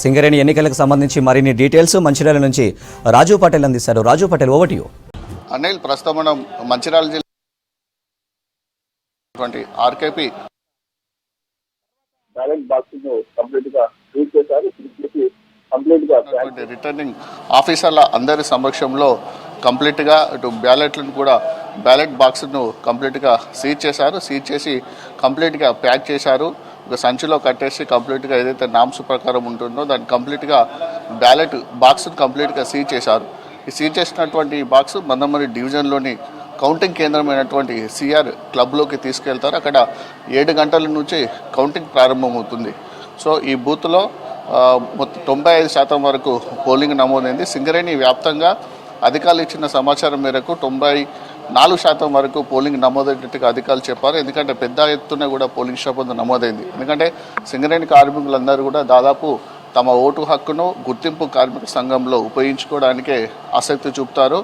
సింగరేణి ఎన్నికలకు సంబంధించి మరిన్ని డీటెయిల్స్ మంచిర్యాల నుంచి రాజు పటేల్ అందిస్తారు. Raju Patel, over to you. Anil, ప్రస్తుతం మనం మంచిర్యాల జిల్లా ఆర్కేపీ బ్యాలెట్ బాక్స్ కంప్లీట్ గా రీడ్ చేశారు. రిటర్నింగ్ ఆఫీసర్ల అందరి సమక్షంలో కంప్లీట్ గా ఇటు బ్యాలెట్లను కూడా బ్యాలెట్ బాక్స్ ను కంప్లీట్ గా సీజ్ చేశారు. సీజ్ చేసి కంప్లీట్ గా ప్యాక్ చేశారు. ఒక సంచిలో కట్టేసి కంప్లీట్ గా ఏదైతే నామ్స్ ప్రకారం ఉంటుందో దాన్ని కంప్లీట్ గా బ్యాలెట్ బాక్స్ కంప్లీట్ గా సీజ్ చేశారు. ఈ సీజ్ చేసినటువంటి బాక్స్ మందమరి డివిజన్లోని కౌంటింగ్ కేంద్రమైనటువంటి సిఆర్ క్లబ్లోకి తీసుకెళ్తారు. అక్కడ 7 గంటల నుంచి కౌంటింగ్ ప్రారంభమవుతుంది. సో ఈ బూత్లో మొత్తం 95% వరకు పోలింగ్ నమోదైంది. సింగరేణి వ్యాప్తంగా అధికారులు ఇచ్చిన సమాచారం మేరకు 94% వరకు పోలింగ్ నమోదైనట్టుగా అధికారులు చెప్పారు. ఎందుకంటే పెద్ద ఎత్తున కూడా పోలింగ్ శాతం నమోదైంది. ఎందుకంటే సింగరేణి కార్మికులందరూ కూడా దాదాపు తమ ఓటు హక్కును గుర్తింపు కార్మిక సంఘంలో ఉపయోగించుకోవడానికే ఆసక్తి చూపుతారు.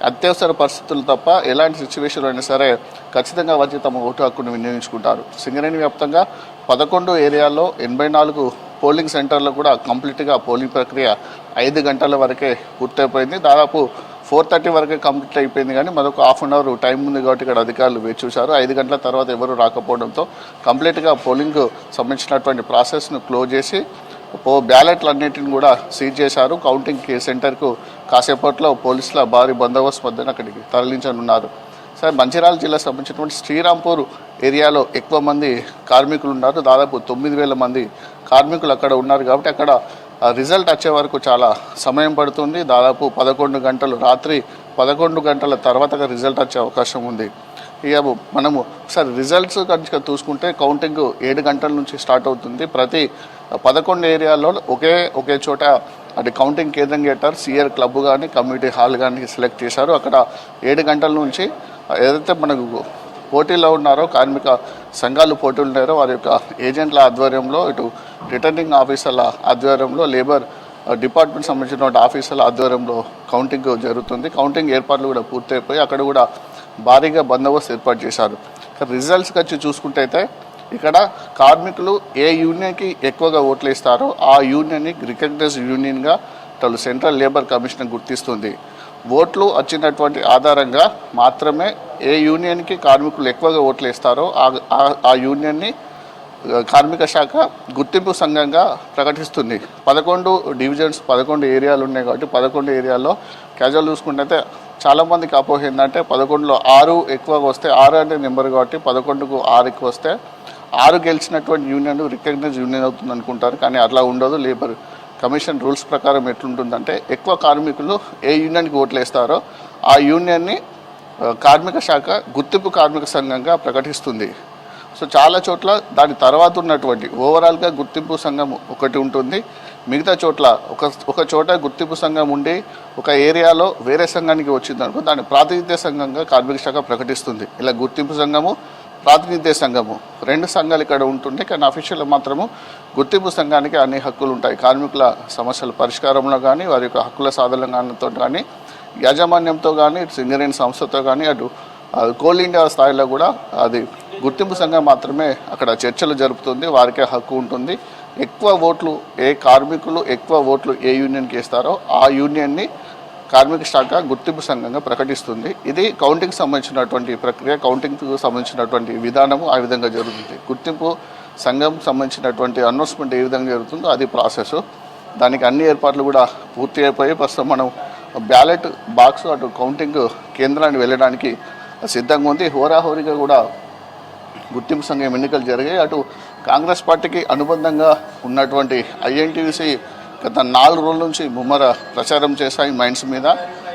అత్యవసర పరిస్థితులు తప్ప ఎలాంటి సిచ్యువేషన్ అయినా సరే ఖచ్చితంగా వచ్చి తమ ఓటు హక్కును వినియోగించుకుంటారు. సింగరేణి వ్యాప్తంగా 11 ఏరియాల్లో 84 పోలింగ్ సెంటర్లో కూడా కంప్లీట్గా పోలింగ్ ప్రక్రియ 5 గంటల వరకే పూర్తయిపోయింది. దాదాపు 4:30 వరకే కంప్లీట్ అయిపోయింది. కానీ మరొక హాఫ్ అన్ అవర్ టైం ఉంది కాబట్టి ఇక్కడ అధికారులు వేచి చూశారు. 5 గంటల తర్వాత ఎవరు రాకపోవడంతో కంప్లీట్గా పోలింగ్ సంబంధించినటువంటి ప్రాసెస్ను క్లోజ్ చేసి బ్యాలెట్లన్నింటిని కూడా సీజ్ చేశారు. కౌంటింగ్ సెంటర్కు కాసేపట్లో పోలీసుల భారీ బందోబస్తు మధ్యన అక్కడికి తరలించనున్నారు. సరే, మంచిర్యాల జిల్లాకు సంబంధించినటువంటి శ్రీరాంపూర్ ఏరియాలో ఎక్కువ మంది కార్మికులు ఉన్నారు. దాదాపు 9,000 మంది కార్మికులు అక్కడ ఉన్నారు. కాబట్టి అక్కడ రిజల్ట్ వచ్చే వరకు చాలా సమయం పడుతుంది. దాదాపు 11 గంటలు, రాత్రి 11 గంటల తర్వాత రిజల్ట్ వచ్చే అవకాశం ఉంది. ఇక మనము ఒకసారి రిజల్ట్స్ కనుక చూసుకుంటే కౌంటింగ్ 7 గంటల నుంచి స్టార్ట్ అవుతుంది. ప్రతి 11 ఏరియాలో ఒకే చోట అది కౌంటింగ్ కేంద్రం కేటారు. సిఆర్ క్లబ్ కానీ కమ్యూనిటీ హాల్ కానీ సెలెక్ట్ చేశారు. అక్కడ 7 గంటల నుంచి ఏదైతే మనకు పోటీలో ఉన్నారో కార్మిక సంఘాలు పోటీలు ఉన్నారో వారి యొక్క ఏజెంట్ల ఆధ్వర్యంలో, ఇటు రిటర్నింగ్ ఆఫీసర్ల ఆధ్వర్యంలో, లేబర్ డిపార్ట్మెంట్ సంబంధించిన ఆఫీసర్ల ఆధ్వర్యంలో కౌంటింగ్ జరుగుతుంది. కౌంటింగ్ ఏర్పాట్లు కూడా పూర్తయిపోయి అక్కడ కూడా భారీగా బందోబస్తు ఏర్పాటు చేశారు. రిజల్ట్స్కి వచ్చి చూసుకుంటే అయితే ఇక్కడ కార్మికులు ఏ యూనియన్కి ఎక్కువగా ఓట్లు ఇస్తారో ఆ యూనియన్ని రికగ్నైజ్ యూనియన్గా సెంట్రల్ లేబర్ కమిషన్ గుర్తిస్తుంది. ఓట్లు వచ్చినటువంటి ఆధారంగా మాత్రమే ఏ యూనియన్కి కార్మికులు ఎక్కువగా ఓట్లు ఇస్తారో ఆ యూనియన్ని కార్మిక శాఖ గుర్తింపు సంఘంగా ప్రకటిస్తుంది. 11 డివిజన్స్ 11 ఏరియాలు ఉన్నాయి కాబట్టి 11 ఏరియాల్లో క్యాజువల్ చూసుకుంటే చాలామందికి అపోహ ఏంటంటే 11లో 6 ఎక్కువగా వస్తే 6 అంటే నెంబర్ కాబట్టి 11కు 6 ఎక్కువ వస్తే 6 గెలిచినటువంటి యూనియన్ రికగ్నైజ్ యూనియన్ అవుతుంది అనుకుంటారు. కానీ అట్లా ఉండదు. లేబర్ కమిషన్ రూల్స్ ప్రకారం ఎట్లుంటుందంటే ఎక్కువ కార్మికులు ఏ యూనియన్కి ఓట్లు వేస్తారో ఆ యూనియన్ని కార్మిక శాఖ గుర్తింపు కార్మిక సంఘంగా ప్రకటిస్తుంది. సో చాలా చోట్ల దాని తర్వాత ఉన్నటువంటి ఓవరాల్గా గుర్తింపు సంఘం ఒకటి ఉంటుంది. మిగతా చోట్ల ఒక చోట గుర్తింపు సంఘం ఉండి ఒక ఏరియాలో వేరే సంఘానికి వచ్చిందనుకో దాన్ని ప్రాతినిధ్య సంఘంగా కార్మిక శాఖ ప్రకటిస్తుంది. ఇలా గుర్తింపు సంఘము, ప్రాతినిధ్య సంఘము 2 సంఘాలు ఇక్కడ ఉంటుండే. కానీ అఫీషియల్ మాత్రము గుర్తింపు సంఘానికి అన్ని హక్కులు ఉంటాయి. కార్మికుల సమస్యల పరిష్కారంలో కానీ, వారి యొక్క హక్కుల సాధనతో కానీ, యాజమాన్యంతో కానీ, సింగరేణి సంస్థతో కానీ, అటు కోల్ ఇండియా స్థాయిలో కూడా అది గుర్తింపు సంఘం మాత్రమే అక్కడ చర్చలు జరుపుతుంది. వారికే హక్కు ఉంటుంది. ఎక్కువ ఓట్లు ఏ కార్మికులు ఎక్కువ ఓట్లు ఏ యూనియన్కి ఇస్తారో ఆ యూనియన్ని కార్మిక శాఖ గుర్తింపు సంఘంగా ప్రకటిస్తుంది. ఇది కౌంటింగ్కి సంబంధించినటువంటి ప్రక్రియ. కౌంటింగ్కు సంబంధించినటువంటి విధానము ఆ విధంగా జరుగుతుంది. గుర్తింపు సంఘం సంబంధించినటువంటి అనౌన్స్మెంట్ ఏ విధంగా జరుగుతుందో అది ప్రాసెస్. దానికి అన్ని ఏర్పాట్లు కూడా పూర్తి అయిపోయి ప్రస్తుతం మనం బ్యాలెట్ బాక్స్ అటు కౌంటింగ్ కేంద్రానికి వెళ్ళడానికి సిద్ధంగా ఉంది. హోరాహోరీగా కూడా గుర్తింపు సంఘం ఎన్నికలు జరిగాయి. అటు కాంగ్రెస్ పార్టీకి అనుబంధంగా ఉన్నటువంటి ఐఎన్టీయూసీ గత 4 రోజుల నుంచి ముమ్మర ప్రచారం చేశాయి మైండ్స్ మీద.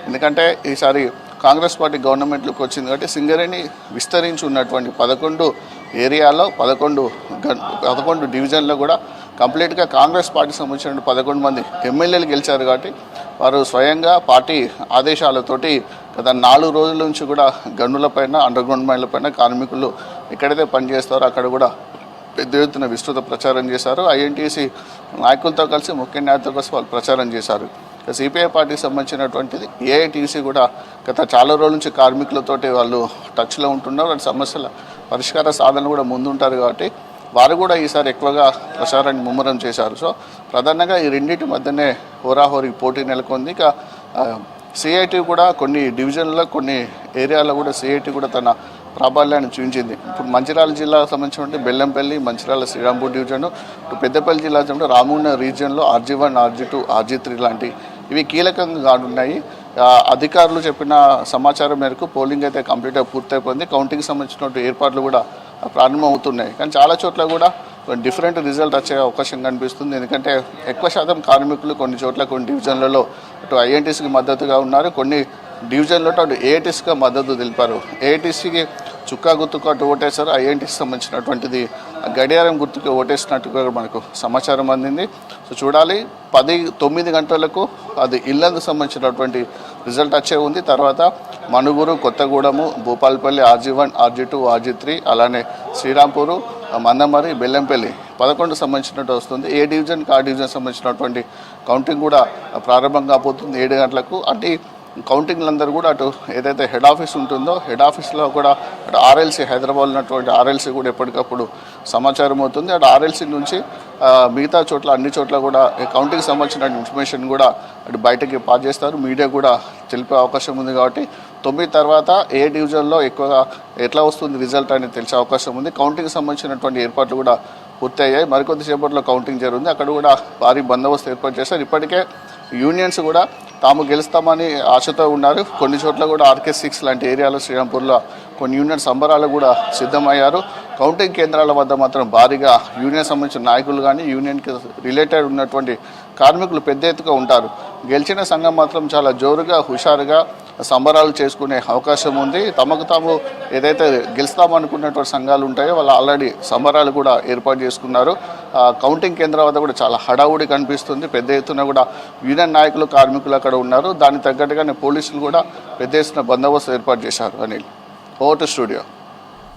ఎందుకంటే ఈసారి కాంగ్రెస్ పార్టీ గవర్నమెంట్లోకి వచ్చింది కాబట్టి సింగరేణి విస్తరించి ఉన్నటువంటి 11 ఏరియాలో 11 డివిజన్లో కూడా కంప్లీట్గా కాంగ్రెస్ పార్టీకి సంబంధించిన 11 మంది ఎమ్మెల్యేలు గెలిచారు. కాబట్టి వారు స్వయంగా పార్టీ ఆదేశాలతోటి గత 4 రోజుల నుంచి కూడా గనులపైన, అండర్గ్రౌండ్ మైన్లపైన కార్మికులు ఎక్కడైతే పనిచేస్తారో అక్కడ కూడా పెద్ద ఎత్తున విస్తృత ప్రచారం చేశారు. ఐఎన్టీసీ నాయకులతో కలిసి, ముఖ్య నాయకులతో కలిసి వాళ్ళు ప్రచారం చేశారు. సిపిఐ పార్టీకి సంబంధించినటువంటిది ఏఐటీసీ కూడా గత చాలా రోజుల నుంచి కార్మికులతోటి వాళ్ళు టచ్లో ఉంటున్నారు. వాటి సమస్యల పరిష్కార సాధన కూడా ముందుంటారు. కాబట్టి వారు కూడా ఈసారి ఎక్కువగా ప్రచారాన్ని ముమ్మరం చేశారు. సో ప్రధానంగా ఈ రెండింటి మధ్యనే హోరాహోరీ పోటీ నెలకొంది. ఇక సిఐటి కూడా కొన్ని డివిజన్లలో కొన్ని ఏరియాలో కూడా సిఐటి కూడా తన ప్రాబల్యాన్ని చూపించింది. ఇప్పుడు మంచిర్యాల జిల్లాకు సంబంధించినటువంటి బెల్లంపల్లి, మంచిర్యాల శ్రీరాంపూర్ డివిజన్, ఇటు పెద్దపల్లి జిల్లా రామగుండం రీజియన్లో RG1, RG2, RG3 లాంటి ఇవి కీలకంగా కానున్నాయి. అధికారులు చెప్పిన సమాచారం మేరకు పోలింగ్ అయితే కంప్లీట్గా పూర్తయిపోయింది. కౌంటింగ్కి సంబంధించినటువంటి ఏర్పాట్లు కూడా ప్రారంభమవుతున్నాయి. కానీ చాలా చోట్ల కూడా డిఫరెంట్ రిజల్ట్ వచ్చే అవకాశం కనిపిస్తుంది. ఎందుకంటే ఎక్కువ శాతం కార్మికులు కొన్ని చోట్ల కొన్ని డివిజన్లలో అటు INTCకి మద్దతుగా ఉన్నారు, కొన్ని డివిజన్లో అటు AITCగా మద్దతు తెలిపారు. AITCకి చుక్కా గుర్తుకు అటు ఓటేశారు, INTCకి సంబంధించినటువంటిది గడియారం గుర్తుకు ఓటేసినట్టుగా మనకు సమాచారం అందింది. సో చూడాలి, 9 గంటలకు అది ఇల్లందుకు సంబంధించినటువంటి రిజల్ట్ వచ్చే ఉంది. తర్వాత Manuguru, Kothagudem, Bhupalpally, RG1, RG2, RG3, అలానే శ్రీరాంపూరు, మందమరి, బెల్లంపల్లి 11 సంబంధించినట్టు వస్తుంది. ఏ డివిజన్కి ఆ డివిజన్ సంబంధించినటువంటి కౌంటింగ్ కూడా ప్రారంభం కాబోతుంది 7 గంటలకు. అంటే కౌంటింగ్లందరూ కూడా అటు ఏదైతే హెడ్ ఆఫీస్ ఉంటుందో హెడ్ ఆఫీస్లో కూడా అటు RLC హైదరాబాద్ ఉన్నటువంటి RLC కూడా ఎప్పటికప్పుడు సమాచారం అవుతుంది. అటు RLC నుంచి మిగతా చోట్ల అన్ని చోట్ల కూడా కౌంటింగ్ సంబంధించిన ఇన్ఫర్మేషన్ కూడా అటు బయటకి పాస్ చేస్తారు. మీడియా కూడా తెలిపే అవకాశం ఉంది. కాబట్టి 9 తర్వాత ఏ డివిజన్లో ఎక్కువగా ఎట్లా వస్తుంది రిజల్ట్ అనేది తెలిసే అవకాశం ఉంది. కౌంటింగ్కి సంబంధించినటువంటి ఏర్పాట్లు కూడా పూర్తయ్యాయి. మరికొద్దిసేపట్లో కౌంటింగ్ జరుగుతుంది. అక్కడ కూడా భారీ బందోబస్తు ఏర్పాటు చేశారు. ఇప్పటికే యూనియన్స్ కూడా తాము గెలుస్తామని ఆశతో ఉన్నారు. కొన్ని చోట్ల కూడా RK6 లాంటి ఏరియాలో శ్రీరాంపూర్లో కొన్ని యూనియన్ సంబరాలు కూడా సిద్ధమయ్యారు. కౌంటింగ్ కేంద్రాల వద్ద మాత్రం భారీగా యూనియన్ సంబంధించిన నాయకులు కానీ యూనియన్కి రిలేటెడ్ ఉన్నటువంటి కార్మికులు పెద్ద ఎత్తుగా ఉంటారు. గెలిచిన సంఘం మాత్రం చాలా జోరుగా హుషారుగా సంబరాలు చేసుకునే అవకాశం ఉంది. తమకు తాము ఏదైతే గెలుస్తామనుకున్నటువంటి సంఘాలు ఉంటాయో వాళ్ళు ఆల్రెడీ సంబరాలు కూడా ఏర్పాటు చేసుకున్నారు. కౌంటింగ్ కేంద్రం వద్ద కూడా చాలా హడావుడి కనిపిస్తుంది. పెద్ద ఎత్తున కూడా యూనియన్ నాయకులు, కార్మికులు అక్కడ ఉన్నారు. దానికి తగ్గట్టుగానే పోలీసులు కూడా పెద్ద ఎత్తున బందోబస్తు ఏర్పాటు చేశారు. Anil, over to studio.